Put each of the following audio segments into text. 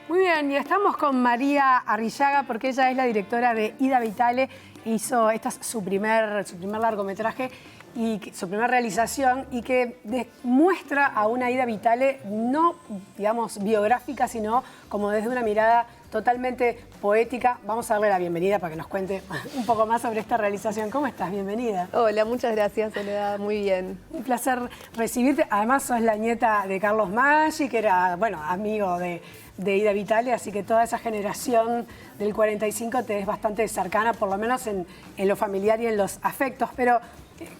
Muy bien, y estamos con María Arrillaga porque ella es la directora de Ida Vitale. Hizo, esta es su primer largometraje y su primera realización y que muestra a una Ida Vitale no, digamos, biográfica, sino como desde una mirada totalmente poética. Vamos a darle la bienvenida para que nos cuente un poco más sobre esta realización. ¿Cómo estás? Bienvenida. Hola, muchas gracias, Soledad. Muy bien. Un placer recibirte. Además, sos la nieta de Carlos Maggi, que era, bueno, amigo de Ida Vitale, así que toda esa generación del 45 te es bastante cercana, por lo menos en lo familiar y en los afectos. Pero,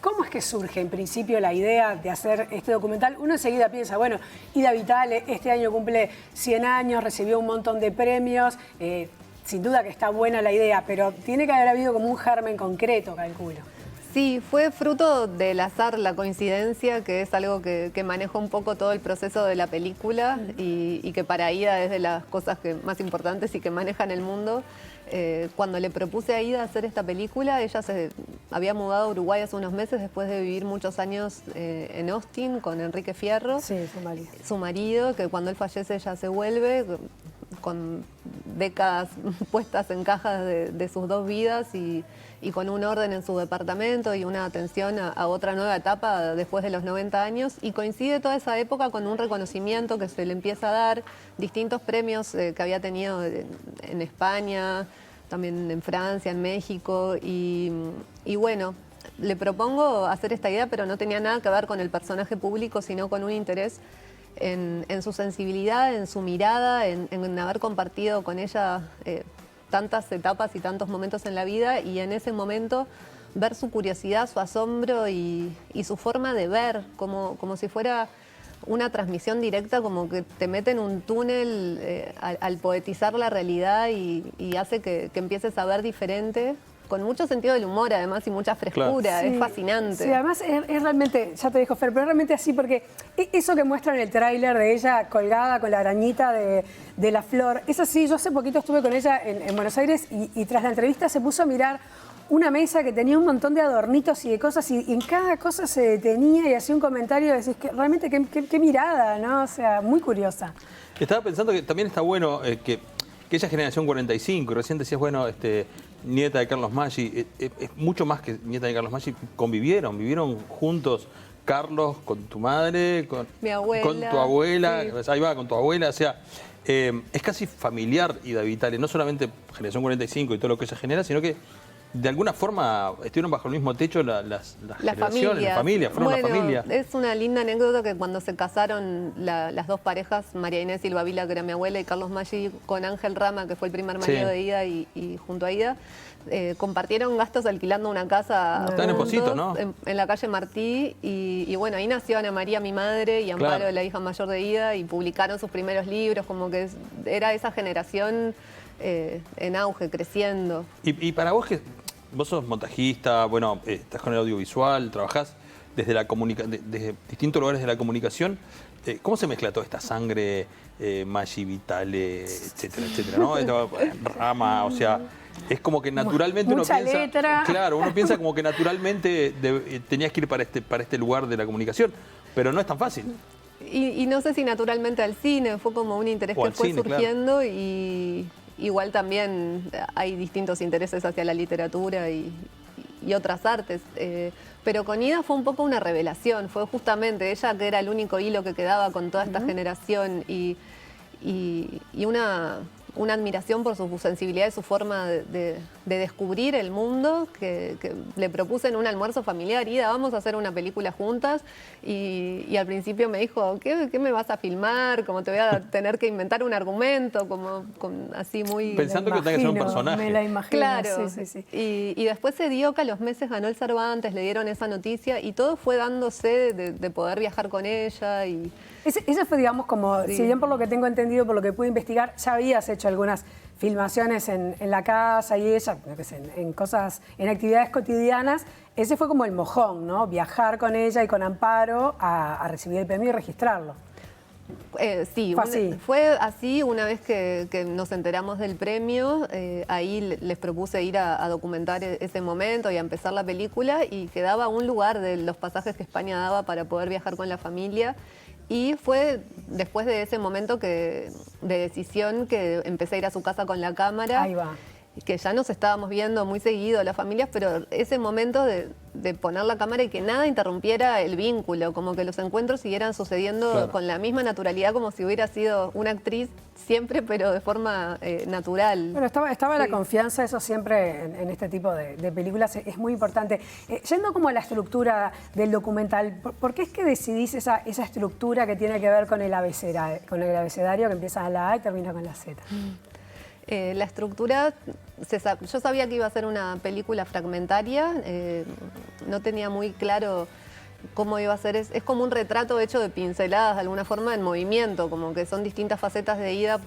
¿cómo es que surge en principio la idea de hacer este documental? Uno enseguida piensa, bueno, Ida Vitale este año cumple 100 años, recibió un montón de premios, sin duda que está buena la idea, pero tiene que haber habido como un germen concreto, calculo. Sí, fue fruto del azar, la coincidencia, que es algo que manejó un poco todo el proceso de la película y que para Ida es de las cosas más importantes y que manejan el mundo. Cuando le propuse a Ida hacer esta película, ella se había mudado a Uruguay hace unos meses después de vivir muchos años en Austin con Enrique Fierro. Sí, su marido. Su marido, que cuando él fallece ella se vuelve con décadas puestas en cajas de sus dos vidas y con un orden en su departamento y una atención a otra nueva etapa después de los 90 años. Y coincide toda esa época con un reconocimiento que se le empieza a dar, distintos premios que había tenido en España, también en Francia, en México. Y bueno, le propongo hacer esta idea, pero no tenía nada que ver con el personaje público, sino con un interés en su sensibilidad, en su mirada, en haber compartido con ella tantas etapas y tantos momentos en la vida, y en ese momento ver su curiosidad, su asombro y su forma de ver, como si fuera una transmisión directa, como que te mete en un túnel al poetizar la realidad y hace que empieces a ver diferente. Con mucho sentido del humor, además, y mucha frescura. Claro. Es fascinante. Sí, además es realmente, ya te dijo Fer, pero es realmente así, porque eso que muestra en el tráiler de ella colgada con la arañita de la flor, es así. Yo hace poquito estuve con ella en Buenos Aires y tras la entrevista se puso a mirar una mesa que tenía un montón de adornitos y de cosas, y en cada cosa se detenía y hacía un comentario, y decís que realmente qué mirada, ¿no? O sea, muy curiosa. Estaba pensando que también está bueno que ella es generación 45, y recién decías, bueno, nieta de Carlos Maggi, es mucho más que nieta de Carlos Maggi, vivieron juntos, Carlos, con tu madre, con mi abuela, con tu abuela, sí. Ahí va, con tu abuela, o sea, es casi familiar Ida Vitale, no solamente generación 45 y todo lo que ella genera, sino que de alguna forma estuvieron bajo el mismo techo las generaciones, la familia, fueron bueno, la familia. Es una linda anécdota que cuando se casaron las dos parejas, María Inés Silva Vila, que era mi abuela, y Carlos Maggi, con Ángel Rama, que fue el primer marido de Ida, y junto a Ida, compartieron gastos alquilando una casa Está en Esposito, ¿no? En la calle Martí, y bueno, ahí nació Ana María, mi madre, y Amparo, Claro. la hija mayor de Ida, y publicaron sus primeros libros, como que era esa generación en auge, creciendo. Y para vos, que vos sos montajista, bueno, estás con el audiovisual, trabajás desde distintos lugares de la comunicación, ¿cómo se mezcla toda esta sangre Maggi, Vitale, etcétera, etcétera, ¿no? Rama, o sea, es como que naturalmente Mucha uno piensa... letra. Claro, uno piensa como que naturalmente tenías que ir para este lugar de la comunicación, pero no es tan fácil. Y no sé si naturalmente al cine, fue como un interés O que al fue cine, surgiendo, y igual también hay distintos intereses hacia la literatura y otras artes. Pero con Ida fue un poco una revelación, fue justamente ella que era el único hilo que quedaba con toda esta generación y una admiración por su sensibilidad y su forma de descubrir el mundo, que le propuse en un almuerzo familiar: Ida, vamos a hacer una película juntas, y al principio me dijo, ¿qué me vas a filmar? Como te voy a tener que inventar un argumento, como así muy... Pensando que tenga que ser un personaje. Me la imagino, Claro, sí. Y después se dio que a los meses ganó el Cervantes, le dieron esa noticia, y todo fue dándose de poder viajar con ella. Ese fue, digamos, como, Sí. si bien por lo que tengo entendido, por lo que pude investigar, ya habías hecho algunas filmaciones en la casa y ella, no sé, en cosas, en actividades cotidianas. Ese fue como el mojón, ¿no? Viajar con ella y con Amparo a recibir el premio y registrarlo. Sí, fue así una vez que nos enteramos del premio. Ahí les propuse ir a documentar ese momento y a empezar la película, y quedaba un lugar de los pasajes que España daba para poder viajar con la familia. Y fue después de ese momento de decisión que empecé a ir a su casa con la cámara. Ahí va. Que ya nos estábamos viendo muy seguido las familias, pero ese momento de poner la cámara y que nada interrumpiera el vínculo, como que los encuentros siguieran sucediendo Claro. con la misma naturalidad como si hubiera sido una actriz siempre, pero de forma natural. Bueno, estaba la Sí. confianza, eso siempre en este tipo de películas es muy importante. Yendo como a la estructura del documental, ¿por qué es que decidís esa estructura que tiene que ver con el abecedario que empieza a la A y termina con la Z? La estructura, yo sabía que iba a ser una película fragmentaria, no tenía muy claro cómo iba a ser. Es como un retrato hecho de pinceladas, de alguna forma, en movimiento, como que son distintas facetas de Ida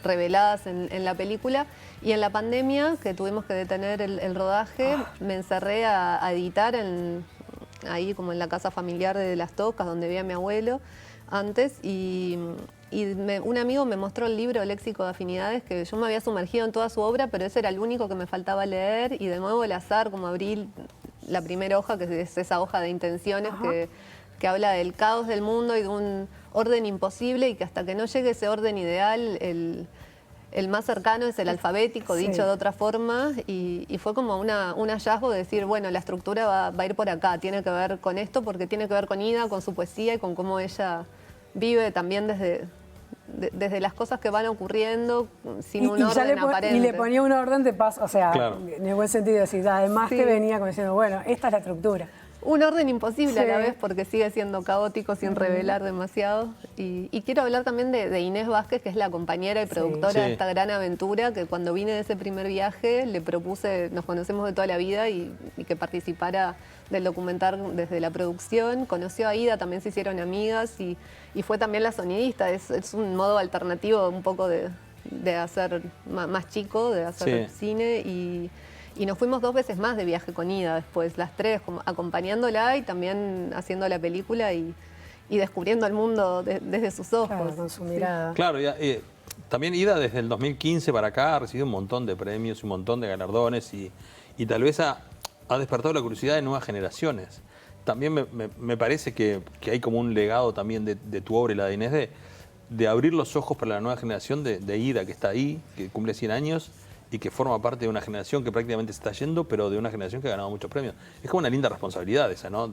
reveladas en la película. Y en la pandemia, que tuvimos que detener el rodaje, me encerré a editar ahí como en la casa familiar de Las Tocas, donde vivía mi abuelo antes, un amigo me mostró el libro Léxico de Afinidades, que yo me había sumergido en toda su obra, pero ese era el único que me faltaba leer, y de nuevo el azar, como abrí la primera hoja, que es esa hoja de intenciones que habla del caos del mundo y de un orden imposible, y que hasta que no llegue ese orden ideal, el más cercano es el alfabético, Sí. dicho de otra forma, y fue como un hallazgo de decir, bueno, la estructura va a ir por acá, tiene que ver con esto, porque tiene que ver con Ida, con su poesía y con cómo ella vive también desde las cosas que van ocurriendo sin un orden aparente. Y le ponía un orden de paso, o sea, Claro. en el buen sentido, decir, además Sí. te venía como diciendo, bueno, esta es la estructura. Un orden imposible a la Sí. vez, porque sigue siendo caótico sin revelar demasiado. Y quiero hablar también de Inés Vázquez, que es la compañera y productora Sí. de esta gran aventura, que cuando vine de ese primer viaje le propuse, nos conocemos de toda la vida, y que participara del documental desde la producción. Conoció a Ida, también se hicieron amigas, y fue también la sonidista. Es un modo alternativo un poco de hacer más chico, de hacer Sí. cine, y nos fuimos 2 veces más de viaje con Ida después, las 3, acompañándola y también haciendo la película y descubriendo el mundo desde sus ojos. Claro, con su mirada. Claro, también Ida desde el 2015 para acá ha recibido un montón de premios, un montón de galardones, y tal vez ha despertado la curiosidad de nuevas generaciones. También me parece que hay como un legado también de tu obra y la de Inés de abrir los ojos para la nueva generación de Ida, que está ahí, que cumple 100 años y que forma parte de una generación que prácticamente se está yendo, pero de una generación que ha ganado muchos premios. Es como una linda responsabilidad esa, ¿no?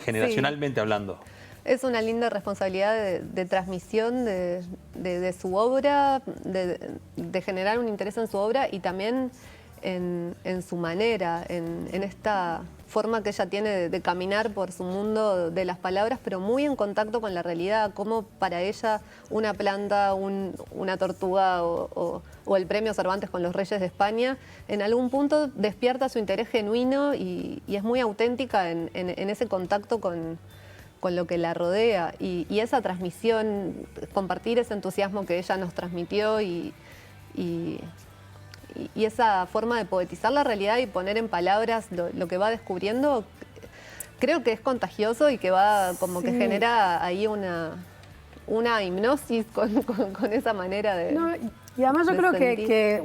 Generacionalmente hablando. Es una linda responsabilidad de transmisión de su obra, de generar un interés en su obra, y también en su manera, en esta forma que ella tiene de caminar por su mundo de las palabras, pero muy en contacto con la realidad, como para ella una planta, una tortuga o el premio Cervantes con los Reyes de España, en algún punto despierta su interés genuino, y es muy auténtica en ese contacto con lo que la rodea, y esa transmisión, compartir ese entusiasmo que ella nos transmitió, y esa forma de poetizar la realidad y poner en palabras lo que va descubriendo, creo que es contagioso, y que va como que genera ahí una hipnosis con esa manera de... No, y además yo de creo sentir. que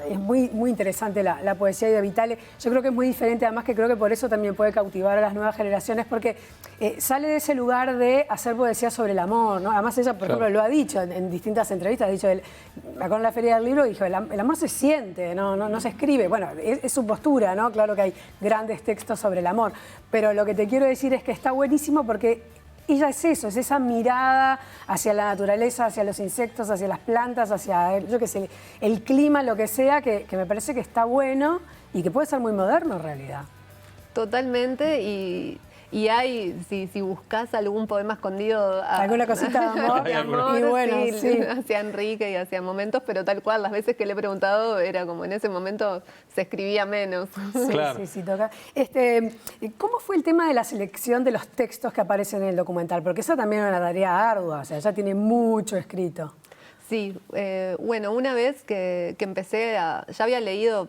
es muy interesante la poesía de Vitale. Yo creo que es muy diferente, además que creo que por eso también puede cautivar a las nuevas generaciones, porque sale de ese lugar de hacer poesía sobre el amor, ¿no? Además ella, por ejemplo, lo ha dicho en distintas entrevistas, ha dicho, me acuerdo en la Feria del Libro, dijo, el amor se siente, no se escribe. Bueno, es su postura, ¿no? Claro que hay grandes textos sobre el amor, pero lo que te quiero decir es que está buenísimo porque ella es eso, es esa mirada hacia la naturaleza, hacia los insectos, hacia las plantas, hacia, yo qué sé, el clima, lo que sea, que me parece que está bueno y que puede ser muy moderno en realidad. Totalmente, y hay, si buscas algún poema escondido... Alguna cosita de amor. de amor, Y bueno, sí. hacia Enrique y hacia momentos, pero tal cual, las veces que le he preguntado era como en ese momento se escribía menos. Sí, Claro. sí, toca. ¿Cómo fue el tema de la selección de los textos que aparecen en el documental? Porque esa también es una tarea ardua, o sea, ya tiene mucho escrito. Sí, bueno, una vez que empecé ya había leído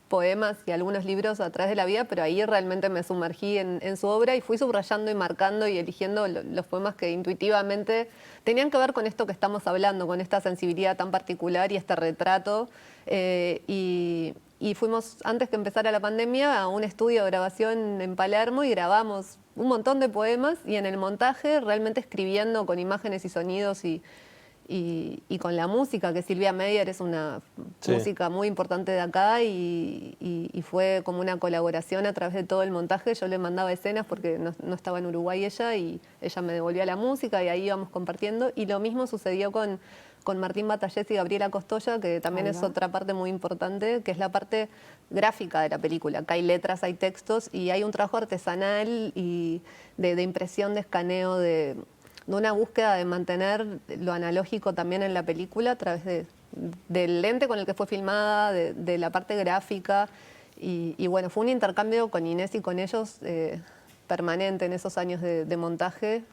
poemas y algunos libros a través de la vida, pero ahí realmente me sumergí en su obra y fui subrayando y marcando y eligiendo los poemas que intuitivamente tenían que ver con esto que estamos hablando, con esta sensibilidad tan particular y este retrato. Y y fuimos, antes que empezara la pandemia, a un estudio de grabación en Palermo y grabamos un montón de poemas y en el montaje realmente escribiendo con imágenes y sonidos y con la música, que Silvia Meyer es una música muy importante de acá y fue como una colaboración a través de todo el montaje. Yo le mandaba escenas porque no estaba en Uruguay ella y ella me devolvía la música y ahí íbamos compartiendo. Y lo mismo sucedió con Martín Batallés y Gabriela Costoya, que también es otra parte muy importante, que es la parte gráfica de la película. Acá hay letras, hay textos y hay un trabajo artesanal y de impresión, de escaneo, de una búsqueda de mantener lo analógico también en la película a través del lente con el que fue filmada, de la parte gráfica. Y bueno, fue un intercambio con Inés y con ellos permanente en esos años de montaje.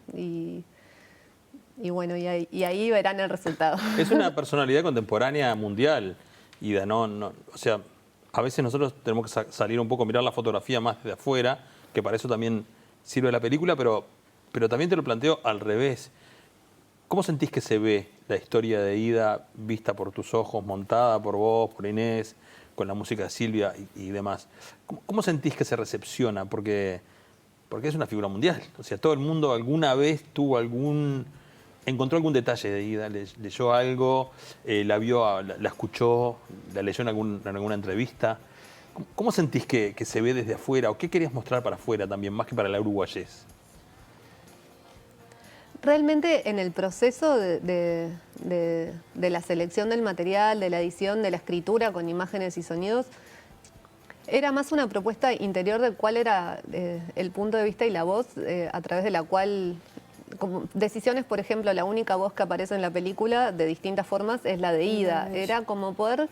Y bueno, y ahí verán el resultado. Es una personalidad contemporánea mundial, Ida, o sea, a veces nosotros tenemos que salir un poco a mirar la fotografía más de afuera, que para eso también sirve la película, pero también te lo planteo al revés. ¿Cómo sentís que se ve la historia de Ida vista por tus ojos, montada por vos, por Inés, con la música de Silvia y demás? ¿Cómo sentís que se recepciona? Porque es una figura mundial. O sea, todo el mundo alguna vez encontró algún detalle de Ida, leyó algo, la vio, la escuchó, la leyó en alguna entrevista. ¿Cómo sentís que se ve desde afuera? ¿O qué querías mostrar para afuera también, más que para la uruguayés? Realmente en el proceso de la selección del material, de la edición, de la escritura con imágenes y sonidos, era más una propuesta interior de cuál era el punto de vista y la voz a través de la cual, como decisiones, por ejemplo, la única voz que aparece en la película de distintas formas es la de Ida. Era como poder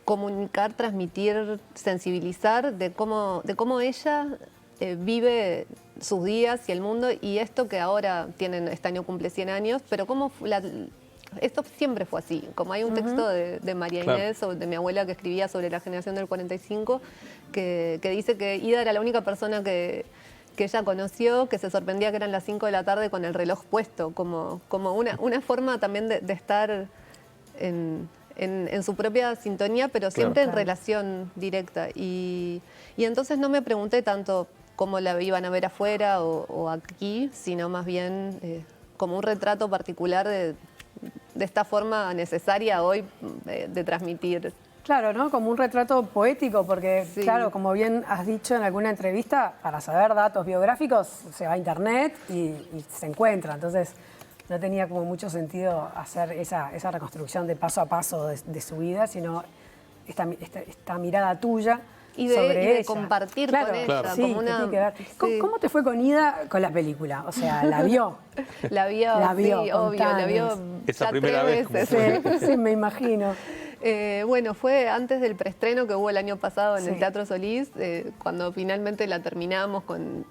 comunicar, transmitir, sensibilizar de cómo ella vive sus días y el mundo, y esto que ahora este año cumple 100 años, pero esto siempre fue así. Como hay un texto de María Inés, de mi abuela, que escribía sobre la generación del 45, que dice que Ida era la única persona que ella conoció, que se sorprendía que eran las 5 de la tarde con el reloj puesto, como una forma también de estar en su propia sintonía, pero siempre en relación directa. Y entonces no me pregunté tanto cómo la iban a ver afuera o aquí, sino más bien como un retrato particular de esta forma necesaria hoy de transmitir. Claro, ¿no? Como un retrato poético, porque, claro, como bien has dicho en alguna entrevista, para saber datos biográficos se va a internet y se encuentra. Entonces, no tenía como mucho sentido hacer esa reconstrucción de paso a paso de su vida, sino esta mirada tuya. Y sobre de ella. compartir con ella. Sí, como una, tiene que ver. ¿Cómo te fue con Ida con la película? O sea, ¿la vio? La vio, sí, obvio, la vio esa ya primera 3 vez. veces. Sí, me imagino. Bueno, fue antes del preestreno que hubo el año pasado en el Teatro Solís, cuando finalmente la terminamos con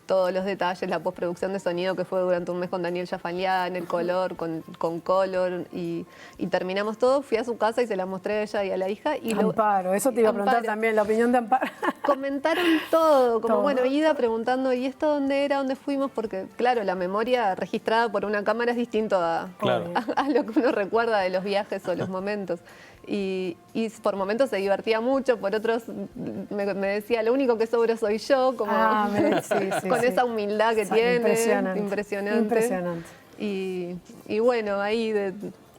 todos los detalles, la postproducción de sonido que fue durante un mes con Daniel Jafalián, el color, con Color, y terminamos todo. Fui a su casa y se la mostré a ella y a la hija. Y Amparo, eso te iba a preguntar también, la opinión de Amparo. Comentaron todo, como bueno, Ida preguntando, ¿y esto dónde era, dónde fuimos? Porque claro, la memoria registrada por una cámara es distinto a lo que uno recuerda de los viajes o los momentos. Y por momentos se divertía mucho, por otros me decía, lo único que sobro soy yo, como con esa humildad que tiene. Impresionante. Y bueno, ahí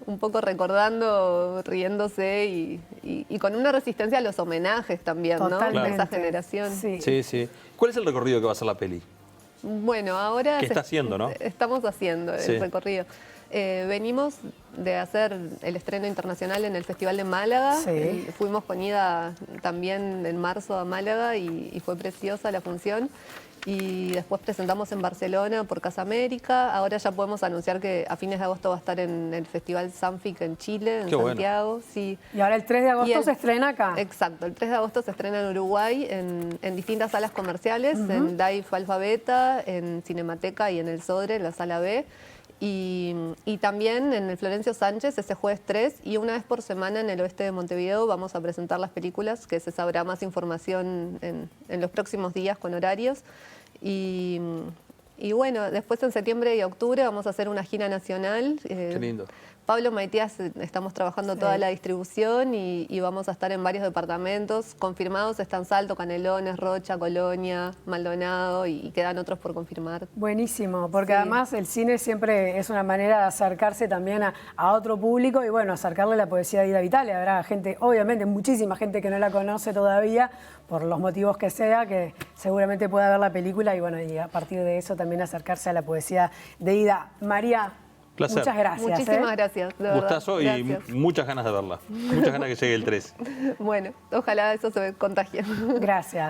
un poco recordando, riéndose y con una resistencia a los homenajes también, Totalmente. ¿no? De esa generación. Sí. ¿Cuál es el recorrido que va a hacer la peli? Bueno, ahora... ¿Qué está haciendo, no? Estamos haciendo el recorrido. Venimos de hacer el estreno internacional en el Festival de Málaga. Fuimos con Ida también en marzo a Málaga y fue preciosa la función. Y después presentamos en Barcelona por Casa América. Ahora ya podemos anunciar que a fines de agosto va a estar en el Festival Sanfic en Chile, en Santiago. Bueno. Sí. Y ahora el 3 de agosto se estrena acá. Exacto, el 3 de agosto se estrena en Uruguay, en distintas salas comerciales, en DAIF Alfabeta, en Cinemateca y en el Sodre, en la sala B. Y también en el Florencio Sánchez ese jueves 3, y una vez por semana en el oeste de Montevideo vamos a presentar las películas, que se sabrá más información en los próximos días con horarios. Y bueno, después en septiembre y octubre vamos a hacer una gira nacional. Qué lindo. Pablo Matías estamos trabajando toda la distribución y vamos a estar en varios departamentos. Confirmados están Salto, Canelones, Rocha, Colonia, Maldonado y quedan otros por confirmar. Buenísimo, porque Sí. además el cine siempre es una manera de acercarse también a otro público y bueno, acercarle la poesía de Ida Vitale. Habrá gente, obviamente muchísima gente que no la conoce todavía, por los motivos que sea, que seguramente pueda ver la película y bueno, y a partir de eso también acercarse a la poesía de Ida. María, Placer. muchas gracias. Muchísimas gracias, de verdad. Gustazo y Gracias. muchas ganas de verla. Muchas ganas que llegue el 3. Bueno, ojalá eso se contagie. Gracias.